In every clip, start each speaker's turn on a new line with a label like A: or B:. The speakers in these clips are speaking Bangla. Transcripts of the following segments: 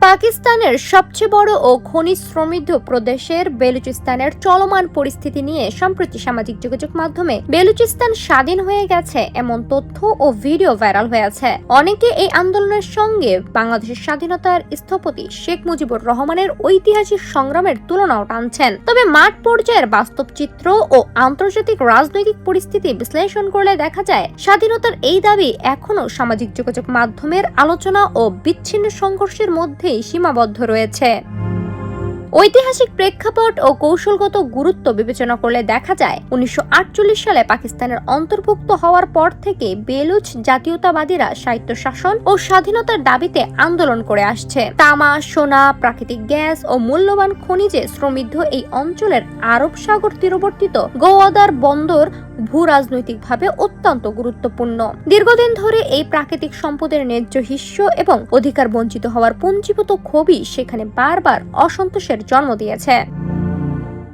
A: পাকিস্তানের সবচেয়ে বড় ও খনিজ সমৃদ্ধ প্রদেশের বেলুচিস্তানের চলমান পরিস্থিতি নিয়ে সম্প্রতি সামাজিক যোগাযোগ মাধ্যমে বেলুচিস্তান স্বাধীন হয়ে গেছে এমন তথ্য ও ভিডিও ভাইরাল হয়েছে। অনেকে এই আন্দোলনের সঙ্গে বাংলাদেশের স্বাধীনতার স্থপতি শেখ মুজিবুর রহমানের ঐতিহাসিক সংগ্রামের তুলনাও টানছেন। তবে মাঠ পর্যায়ের বাস্তব চিত্র ও আন্তর্জাতিক রাজনৈতিক পরিস্থিতি বিশ্লেষণ করলে দেখা যায় স্বাধীনতার এই দাবি এখনো সামাজিক যোগাযোগ মাধ্যমের আলোচনা ও বিচ্ছিন্ন সংঘর্ষের মধ্যে সীমাবদ্ধ রয়েছে। ঐতিহাসিক প্রেক্ষাপট ও কৌশলগত গুরুত্ব বিবেচনা করলে দেখা যায় 1948 সালে পাকিস্তানের অন্তর্ভুক্ত হওয়ার পর থেকে বেলুচ জাতীয়তাবাদীরা স্বায়ত্তশাসন ও স্বাধীনতার দাবিতে আন্দোলন করে আসছে। তামা, সোনা, প্রাকৃতিক গ্যাস ও মূল্যবান খনিজে সমৃদ্ধ এই অঞ্চলের আরব সাগর তীরবর্তিত গোয়াদার বন্দর ভূ-রাজনৈতিকভাবে অত্যন্ত গুরুত্বপূর্ণ। দীর্ঘদিন ধরে এই প্রাকৃতিক সম্পদের ন্যায্য হিস্য এবং অধিকার বঞ্চিত হওয়ার পুঞ্জীভূত ক্ষোভই সেখানে বারবার অসন্তোষের জন্ম দিয়েছে।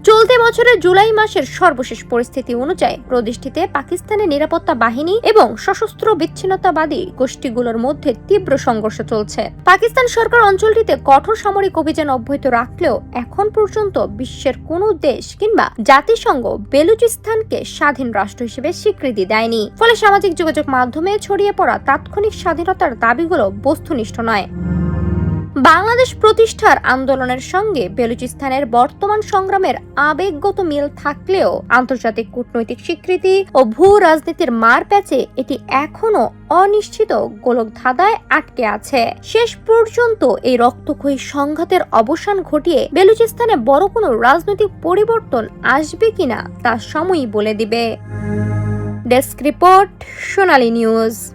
A: চলতি বছরের জুলাই মাসের সর্বশেষ পরিস্থিতি অনুযায়ী প্রদেশটিতে পাকিস্তানের নিরাপত্তা বাহিনী এবং সশস্ত্র বিচ্ছিন্নতাবাদী গোষ্ঠীগুলোর মধ্যে তীব্র সংঘর্ষ চলছে। পাকিস্তান সরকার অঞ্চলটিতে কঠোর সামরিক অভিযান অব্যাহত রাখলেও এখন পর্যন্ত বিশ্বের কোনো দেশ কিংবা জাতিসংঘ বেলুচিস্তানকে স্বাধীন রাষ্ট্র হিসেবে স্বীকৃতি দেয়নি। ফলে সামাজিক যোগাযোগ মাধ্যমে ছড়িয়ে পড়া তাৎক্ষণিক স্বাধীনতার দাবিগুলো বস্তুনিষ্ঠ নয়। বাংলাদেশ প্রতিষ্ঠার আন্দোলনের সঙ্গে বেলুচিস্তানের বর্তমান সংগ্রামের আবেগগত মিল থাকলেও আন্তর্জাতিক কূটনৈতিক স্বীকৃতি ও ভূ রাজনীতির মার প্যাচে এটি এখনো অনিশ্চিত গোলকধাঁধায় আটকে আছে। শেষ পর্যন্ত এই রক্তক্ষয়ী সংঘাতের অবসান ঘটিয়ে বেলুচিস্তানে বড় কোনো রাজনৈতিক পরিবর্তন আসবে কিনা তা সময়ই বলে দিবে। ডেস্ক রিপোর্ট, সোনালী নিউজ।